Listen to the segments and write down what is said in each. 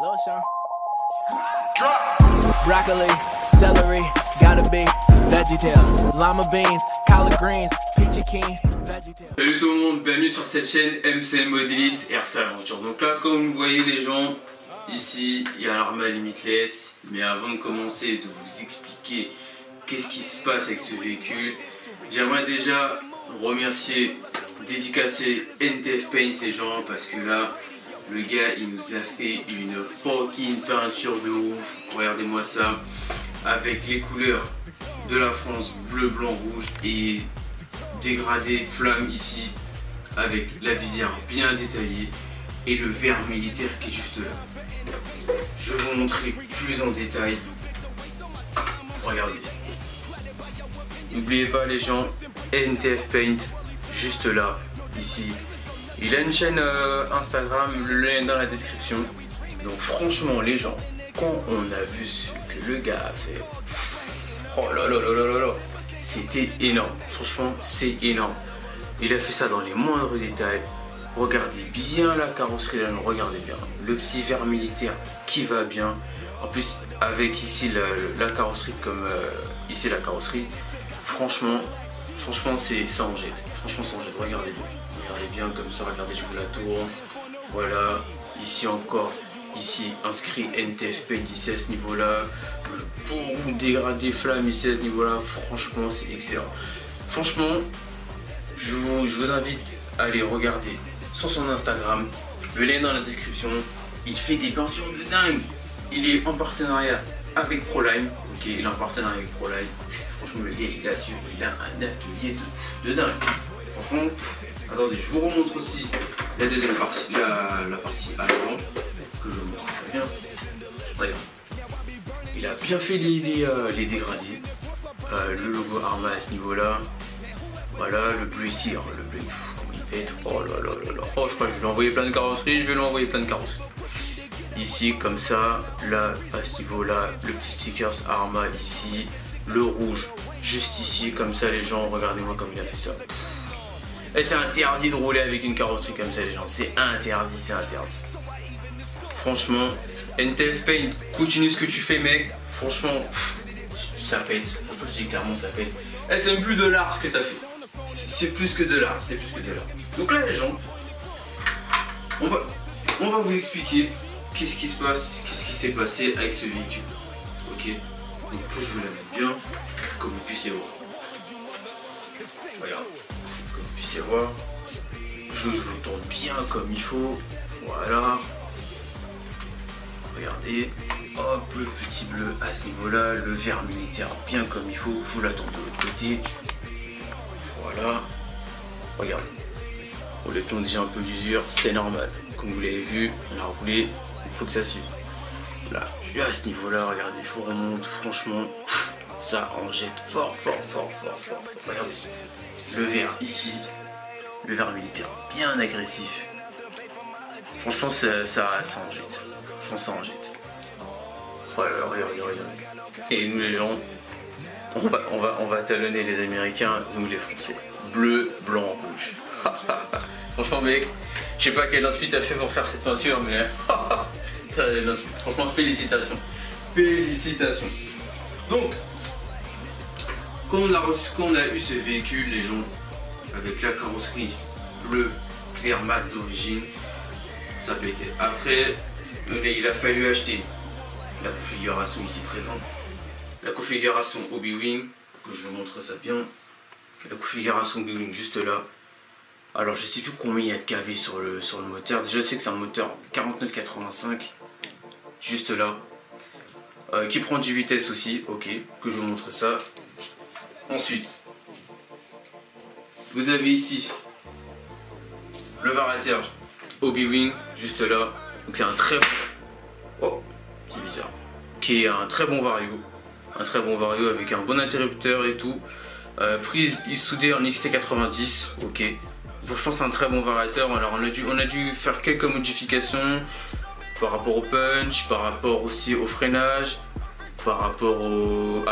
Lotion. Broccoli, celery, gotta be VeggieTales, lima beans, collard greens, peachy keen, VeggieTales. Salut tout le monde, bienvenue sur cette chaîne MCM Modelis et RC Aventure. Donc là, comme vous voyez les gens, ici il y a l'Arma Limitless. Mais avant de commencer, de vous expliquer qu'est-ce qui se passe avec ce véhicule, j'aimerais déjà remercier, dédicacer NTF Paint les gens, parce que là, le gars il nous a fait une fucking peinture de ouf. Regardez-moi ça, avec les couleurs de la France, bleu, blanc, rouge, et dégradé flamme ici, avec la visière bien détaillée et le verre militaire qui est juste là. Je vais vous montrer plus en détail. Regardez. N'oubliez pas les gens, NTF Paint, juste là, ici. Il a une chaîne Instagram, le lien est dans la description. Donc franchement les gens, quand on a vu ce que le gars a fait, oh là là là là là là, c'était énorme. Franchement c'est énorme. Il a fait ça dans les moindres détails. Regardez bien la carrosserie là, regardez bien. Le petit verre militaire qui va bien. En plus avec ici la carrosserie comme ici la carrosserie. Franchement ça en jette. Franchement ça en jette. Regardez bien. Regardez bien comme ça, regardez, je vous la tourne. Voilà, ici encore, ici inscrit NTF Paint ici à ce niveau là. Le bon dégradé flamme ici à ce niveau là. Franchement c'est excellent. Franchement je vous invite à aller regarder sur son Instagram, le lien dans la description. Il fait des peintures de dingue. Il est en partenariat avec ProLine. Ok, il est en partenariat avec ProLine. Franchement le gars il assure, il a un atelier de dingue. Franchement, attendez, je vous remontre aussi la deuxième partie, la partie avant, que je vous montre ça bien. Regarde. Il a bien fait les dégradés. Le logo Arma à ce niveau-là. Voilà, le bleu ici, alors le bleu, comment il pète. Oh là là là là. Oh, je crois que je vais lui envoyer plein de carrosseries, je vais lui envoyer plein de carrosseries. Ici, comme ça, là, à ce niveau-là, le petit stickers Arma ici, le rouge, juste ici, comme ça, les gens, regardez-moi comme il a fait ça. Et c'est interdit de rouler avec une carrosserie comme ça les gens, c'est interdit, c'est interdit. Franchement, NTF Paint, continue ce que tu fais mec, franchement, ça pète, franchement je dis clairement ça pète. Et c'est même plus de l'art ce que t'as fait, c'est plus que de l'art, c'est plus que de l'art. Donc là les gens, on va vous expliquer qu'est-ce qui se passe, qu'est-ce qui s'est passé avec ce véhicule. Ok, donc là je vous la mets bien, que vous puissiez voir. Regarde. Puissiez voir, je vous tourne bien comme il faut, voilà, regardez, hop, le petit bleu à ce niveau là, le vert militaire bien comme il faut, je vous la tourne de l'autre côté, voilà, regardez, on le tourne déjà un peu d'usure, c'est normal, comme vous l'avez vu, on a roulé, il faut que ça suive, là, à ce niveau là, regardez, je vous remonte, franchement, ça en jette fort, regardez. Le verre ici, le verre militaire bien agressif. Franchement ça en jette. Franchement ça en jette. Voilà, regardez. Et nous les gens, on va talonner les Américains, nous les Français. Bleu, blanc, rouge. Franchement mec, je sais pas quel inspi t'as fait pour faire cette peinture, mais franchement félicitations. Félicitations. Donc quand on a eu ce véhicule, les gens, avec la carrosserie bleu clair mat d'origine, ça pétait. Après, il a fallu acheter la configuration ici présente, la configuration Obi-Wing, que je vous montre ça bien, la configuration Obi-Wing juste là. Alors je sais plus combien il y a de kV sur le moteur, déjà je sais que c'est un moteur 4985, juste là, qui prend du vitesse aussi, ok, que je vous montre ça. Ensuite, vous avez ici le variateur Obi-Wing, juste là. Donc c'est un très bon... Oh, c'est bizarre. Qui est un très bon vario. Un très bon vario avec un bon interrupteur et tout. Prise soudée en XT90, ok. Donc, je pense que c'est un très bon variateur. Alors on a dû faire quelques modifications par rapport au punch, par rapport aussi au freinage, par rapport au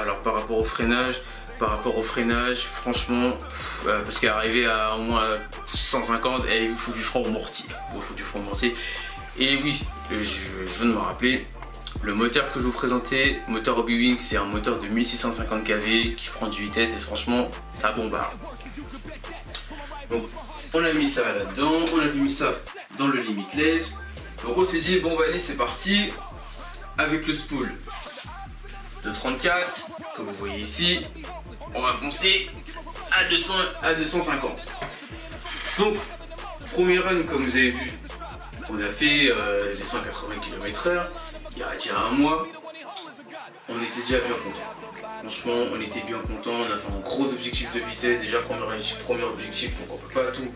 freinage, franchement, parce qu'arriver à au moins 150, il faut du frein au mortier. Et oui, je viens de me rappeler, le moteur que je vous présentais, moteur Hobbywing, c'est un moteur de 1650 kV qui prend du vitesse et franchement ça bombarde. Donc on a mis ça là-dedans, on a mis ça dans le limitless. Donc on s'est dit bon bah allez c'est parti avec le spool de 34, comme vous voyez ici, on va foncer à 250. Donc premier run comme vous avez vu, on a fait les 180 km/h il y a déjà un mois, on était déjà bien content. Franchement on était bien content, on a fait un gros objectif de vitesse, déjà premier objectif, donc on peut pas tout.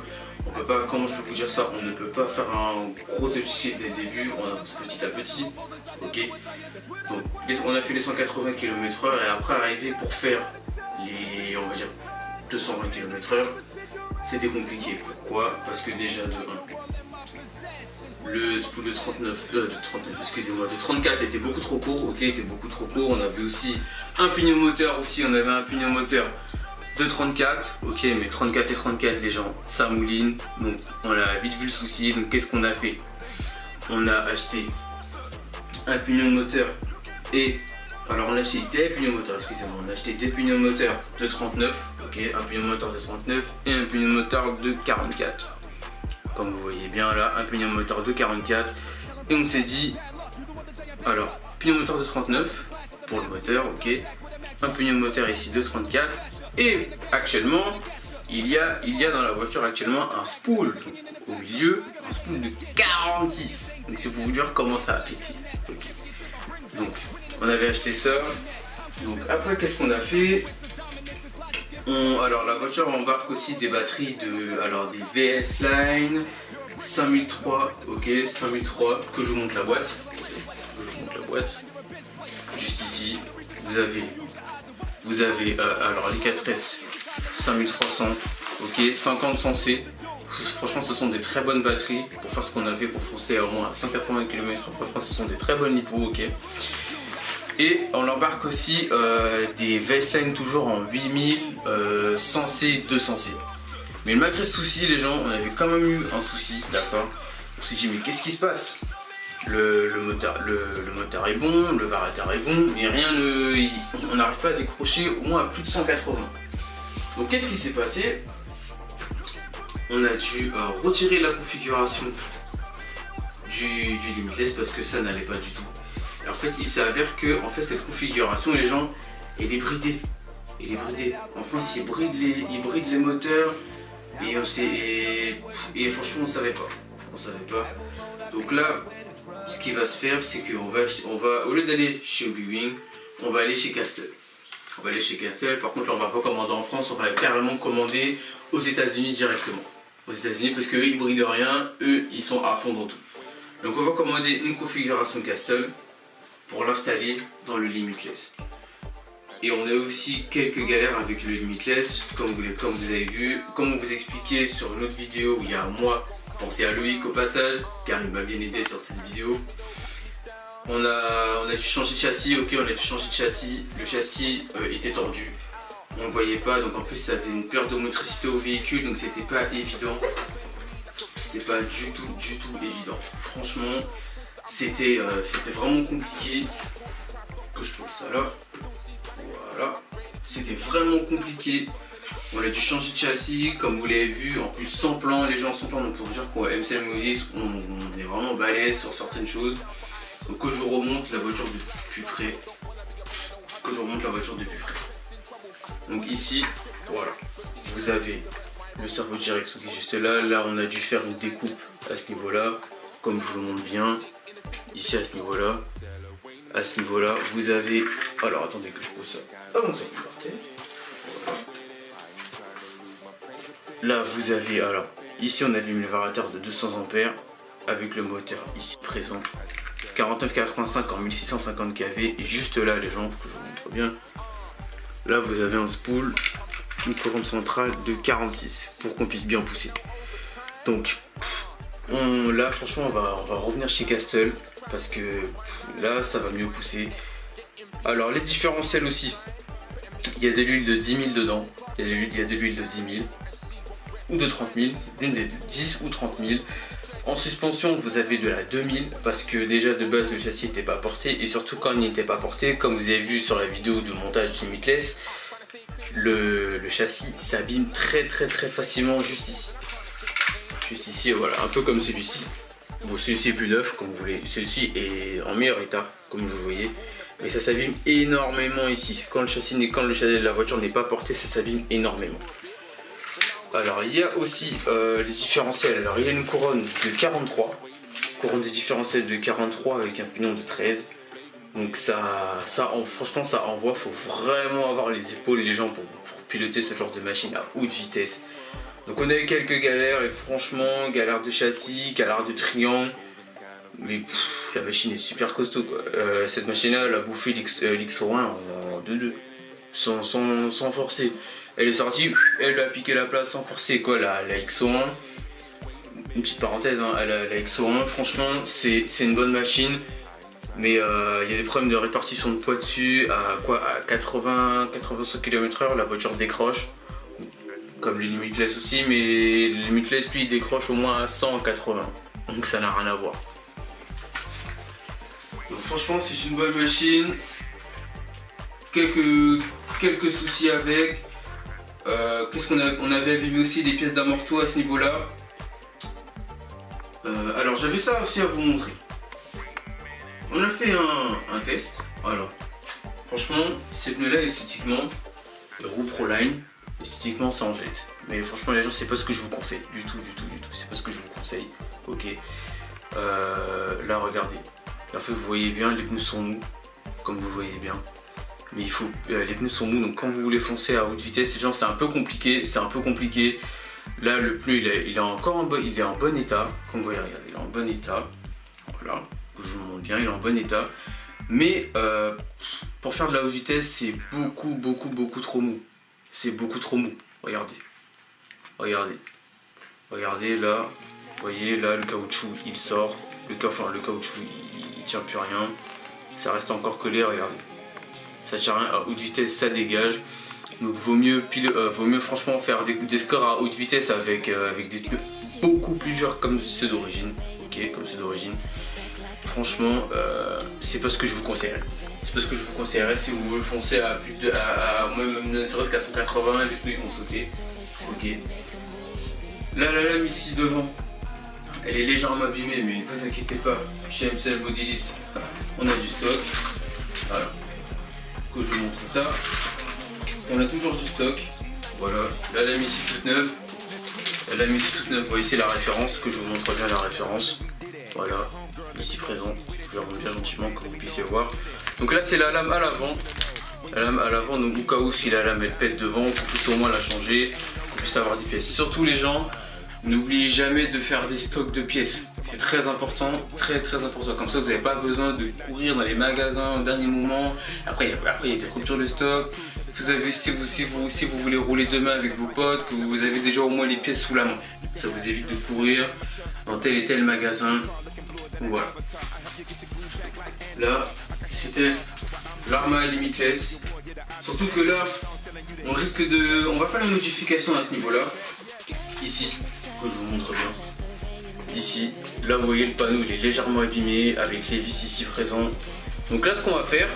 On peut pas, comment je peux vous dire ça, on ne peut pas faire un gros objectif dès le début, on avance petit à petit, ok. Donc on a fait les 180 km/h et après arriver pour faire les, on va dire, 220 km/h, c'était compliqué. Pourquoi? Parce que déjà de 1, le spool de 34 était beaucoup trop court, ok, était beaucoup trop court. On avait aussi un pignon moteur de 34, ok, mais 34 et 34 les gens, ça mouline, donc on a vite vu le souci. Donc qu'est-ce qu'on a fait? On a acheté un pignon moteur et alors on a acheté des pignons moteurs, excusez-moi, on a acheté des pignons moteurs de 39, ok, un pignon moteur de 39 et un pignon moteur de 44. Comme vous voyez bien là, un pignon moteur de 44 et on s'est dit, alors pignon moteur de 39 pour le moteur, ok, un pignon moteur ici de 34 et actuellement il y a dans la voiture actuellement un spool au milieu, un spool de 46. Donc c'est pour vous dire comment ça a pété. Okay. Donc on avait acheté ça. Donc après qu'est-ce qu'on a fait? Alors la voiture embarque aussi des batteries des VS Line 5003, ok, 5003, que je vous montre la boîte. Juste ici, vous avez alors les 4S 5300, ok, 50 100C. Franchement ce sont des très bonnes batteries pour faire ce qu'on a fait, pour foncer à au moins à 180 km/h. Franchement ce sont des très bonnes lipo, ok. Et on embarque aussi des VS-Line toujours en 8000 100C, 200C. Mais malgré ce souci les gens, on avait quand même eu un souci, d'accord. On s'est dit mais qu'est-ce qui se passe? Le moteur est bon, le variateur est bon, mais on n'arrive pas à décrocher au moins à plus de 180. Donc qu'est-ce qui s'est passé? On a dû retirer la configuration du limitless parce que ça n'allait pas du tout. Et en fait il s'avère que cette configuration les gens est débridée. En France il bride les moteurs et franchement on savait pas. Donc là ce qui va se faire c'est qu'on va au lieu d'aller chez Hobbywing, on va aller chez Castle. Par contre là on va pas commander en France, on va carrément commander aux États-Unis directement. Parce qu'eux ils brident rien, eux ils sont à fond dans tout. Donc on va commander une configuration Castle pour l'installer dans le limitless. Et on a aussi quelques galères avec le limitless, comme vous avez vu, comme on vous expliquait sur une autre vidéo où il y a un mois. Pensez à Loïc au passage, car il m'a bien aidé sur cette vidéo. On a dû changer de châssis, ok, le châssis était tordu, on ne voyait pas, donc en plus ça faisait une perte de motricité au véhicule, donc c'était pas évident. C'était pas du tout évident. Franchement, c'était vraiment compliqué. Que je pose ça là. Voilà. C'était vraiment compliqué. On a dû changer de châssis, comme vous l'avez vu, en plus sans plan, les gens sans plan, donc pour dire qu'au MCL Modis, on est vraiment balèze sur certaines choses. Donc que je remonte la voiture de plus près. Donc ici, voilà, vous avez le servo direct qui est juste là. Là on a dû faire une découpe à ce niveau là, comme je vous le montre bien. Ici à ce niveau là, vous avez, alors attendez que je pose ça avant que ça parte par terre. Voilà. Là vous avez, alors ici on avait mis le variateur de 200 ampères avec le moteur ici présent 4985 en 1650 kV. Et juste là les gens, que je vous montre bien, là vous avez un spool, une colonne centrale de 46 pour qu'on puisse bien pousser. Donc là franchement on va revenir chez Castle parce que là ça va mieux pousser. Alors les différentiels aussi, il y a de l'huile de 10 000 dedans, il y a de l'huile de 10 000 ou de 30 000, l'une des 10 ou 30 000 En suspension, vous avez de la 2000 parce que déjà de base le châssis n'était pas porté et surtout quand il n'était pas porté, comme vous avez vu sur la vidéo de montage Limitless, le châssis s'abîme très facilement juste ici. Juste ici, voilà, un peu comme celui-ci. Bon, celui-ci est plus neuf, comme vous voulez. Celui-ci est en meilleur état, comme vous voyez. Mais ça s'abîme énormément ici. Quand le châssis de la voiture n'est pas porté, ça s'abîme énormément. Alors, il y a aussi les différentiels. Alors, il y a une couronne de 43. Couronne de différentiel de 43 avec un pignon de 13. Donc franchement, ça envoie. Faut vraiment avoir les épaules et les jambes pour piloter ce genre de machine à haute vitesse. Donc on a eu quelques galères et franchement, galère de châssis, galère de triangle, mais la machine est super costaud quoi. Cette machine là, elle a bouffé l'X1 en 2-2, sans forcer. Elle est sortie, elle lui a piqué la place sans forcer quoi, la X1. Une petite parenthèse, hein, la X1, franchement c'est une bonne machine, mais il y a des problèmes de répartition de poids dessus, à 80-85 km/h la voiture décroche. Comme le Limitless aussi, mais le Limitless lui il décroche au moins à 180, donc ça n'a rien à voir. Donc franchement c'est une bonne machine, quelques soucis avec. Qu'est-ce qu'on on avait abîmé aussi des pièces d'amorto à ce niveau là. Alors j'avais ça aussi à vous montrer. On a fait un test, alors franchement ces pneus là esthétiquement, les roues Proline, esthétiquement ça en jette, mais franchement les gens c'est pas ce que je vous conseille du tout, c'est pas ce que je vous conseille. Ok, là regardez, là vous voyez bien les pneus sont mous, comme vous voyez bien, mais il faut les pneus sont mous, donc quand vous voulez foncer à haute vitesse, les gens c'est un peu compliqué, Là le pneu il est encore en bon état, comme vous voyez, regardez, il est en bon état, voilà, je vous montre bien, il est en bon état, mais pour faire de la haute vitesse c'est beaucoup trop mou. C'est beaucoup trop mou, regardez là, vous voyez là le caoutchouc il sort, le caoutchouc il tient plus rien, ça reste encore collé, regardez, ça tient rien, à haute vitesse ça dégage, donc vaut mieux franchement faire des scores à haute vitesse avec des pneus beaucoup plus durs comme ceux d'origine, ok, comme ceux d'origine. Franchement, c'est pas ce que je vous conseillerais. C'est pas ce que je vous conseillerais si vous voulez foncer à plus de. Même ne serait-ce qu'à 180, les pneus ils vont sauter. Ok. Là, la lame ici devant, elle est légèrement abîmée, mais ne vous inquiétez pas. Chez MCL Bodylist, on a du stock. Voilà. Que je vous montre ça. On a toujours du stock. Voilà. La lame ici toute neuve. La lame ici toute neuve. Vous voyez ici la référence, que je vous montre bien la référence. Voilà. Ici présent, je vous remonte bien gentiment que vous puissiez voir. Donc là c'est la lame à l'avant. La lame à l'avant, donc au cas où si la lame elle pète devant, qu'on puisse au moins la changer, qu'on puisse avoir des pièces. Surtout les gens, n'oubliez jamais de faire des stocks de pièces. C'est très important, très important. Comme ça vous n'avez pas besoin de courir dans les magasins au dernier moment. Après il y a des ruptures de stock. Vous avez, si vous voulez rouler demain avec vos potes, que vous avez déjà au moins les pièces sous la main. Ça vous évite de courir dans tel et tel magasin. Voilà. Là, c'était l'Arma Limitless. Surtout que là, on risque de... On va faire une modification à ce niveau-là. Ici, que je vous montre bien. Ici, là vous voyez le panneau, il est légèrement abîmé avec les vis ici présents. Donc là, ce qu'on va faire,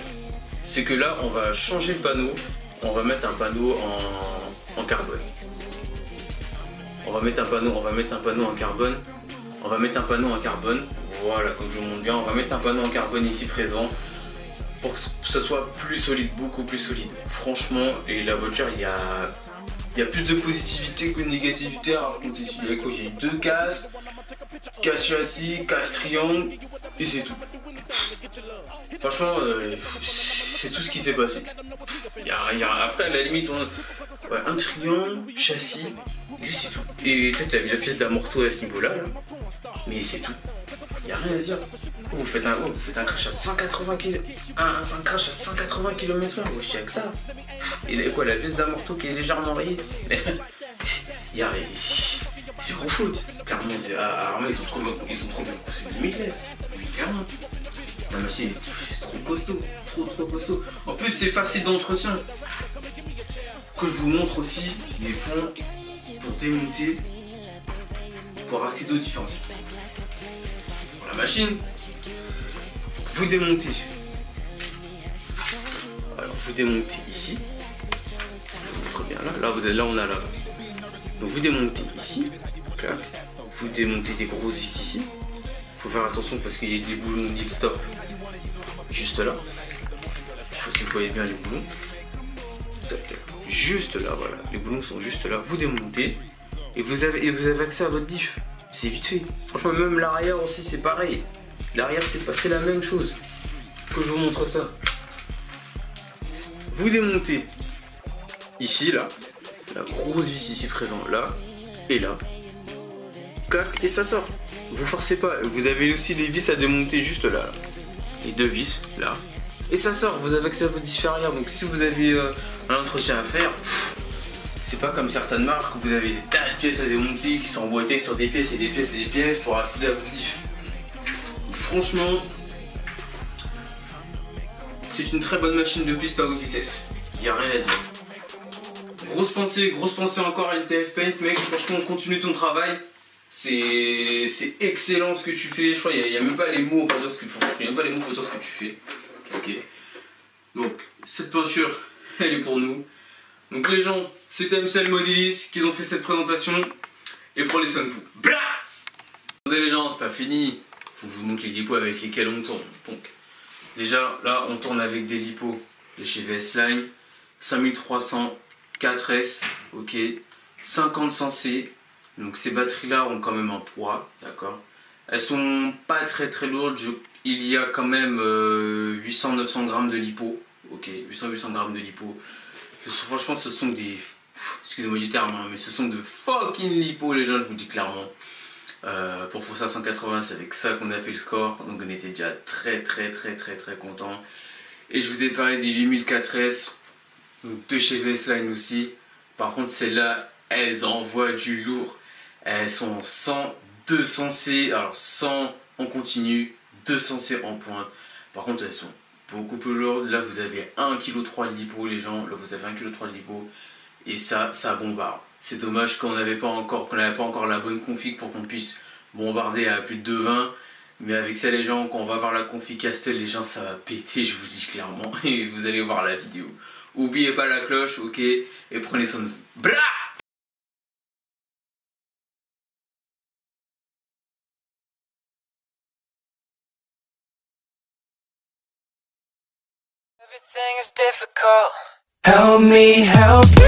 c'est que là, on va changer le panneau. On va mettre un panneau en carbone. On va mettre un panneau en carbone. Voilà, comme je vous montre bien, on va mettre un panneau en carbone ici présent pour que ce soit plus solide, beaucoup plus solide. Franchement, et la voiture, il y a plus de positivité que de négativité. Alors, il y a quoi? Il y a eu 2 casses, casse châssis, casse triangle, et c'est tout. Franchement, c'est tout ce qui s'est passé. Après, à la limite, un triangle, châssis, et c'est tout. Et peut-être la pièce d'amorto à ce niveau-là, mais c'est tout. Il n'y a rien à dire. Vous faites un crash à 180 km. Un crash à 180 km/h, ouais, je tiens que ça. Et là, quoi, la pièce d'amorto qui est légèrement rayée. C'est gros faute. Clairement, Arma, ils sont trop bien. C'est Limitless. Clairement. La machine est trop costaud. Trop costaud. En plus, c'est facile d'entretien. Que je vous montre aussi les points pour démonter, pour accéder aux différentiels. la machine. Vous démontez. Alors vous démontez ici. Je vous montre bien là. Là on a là. Donc vous démontez ici. Clac. Vous démontez des grosses vis ici. Faut faire attention parce qu'il y a des boulons nil stop juste là. Je sais pas si vous voyez bien les boulons. Juste là, voilà. Les boulons sont juste là. Vous démontez et vous avez accès à votre diff. C'est vite fait. Franchement, même l'arrière aussi, c'est pareil. L'arrière, c'est la même chose. Que je vous montre ça. Vous démontez ici, là. La grosse vis ici présente, là. Et là. Clac, et ça sort. Vous forcez pas. Vous avez aussi les vis à démonter juste là. Les deux vis, là. Et ça sort. Vous avez accès à votre diff arrière. Donc si vous avez un entretien à faire, c'est pas comme certaines marques où vous avez des tas de pièces à démonter qui sont emboîtées sur des pièces et des pièces et des pièces pour accéder à votre diff. Franchement, c'est une très bonne machine de piste à haute vitesse. Il n'y a rien à dire. Grosse pensée encore à NTF Paint, mec. Franchement, continue ton travail. C'est excellent ce que tu fais. Je crois qu'il n'y a même pas les mots pour dire ce que tu fais. Ok. Donc, cette peinture, elle est pour nous. Donc les gens, c'était MCL Modelis qui ont fait cette présentation. Et prenez soin de vous. Blah! Attendez les gens, c'est pas fini. Faut que je vous montre les lipos avec lesquels on tourne. Donc, déjà, là, on tourne avec des lipos de chez VS Line. 5300 4S, ok. 50-100C. Donc ces batteries-là ont quand même un poids, d'accord. Elles sont pas très lourdes. Il y a quand même 800-900 grammes de lipo. Ok, 800 grammes de lipo. Franchement, ce sont des... Excusez-moi du terme, hein, mais ce sont de fucking lipo, les gens, je vous dis clairement. Pour Forza 180, c'est avec ça qu'on a fait le score. Donc on était déjà très content. Et je vous ai parlé des 8004S, donc de chez VS Line aussi. Par contre, celles-là, elles envoient du lourd. Elles sont en 100, 200C, alors 100 en continu, 200C en pointe. Par contre, elles sont beaucoup plus lourdes. Là, vous avez 1,3 kg de lipo, les gens. Là, vous avez 1,3 kg de lipo. Et ça bombarde. C'est dommage qu'on n'avait pas encore la bonne config pour qu'on puisse bombarder à plus de 2,20. Mais avec ça, les gens, quand on va voir la config Castel, les gens, ça va péter, je vous dis clairement. Et vous allez voir la vidéo. Oubliez pas la cloche, ok. Et prenez soin de vous. Blah! Everything is difficult. Help me help you.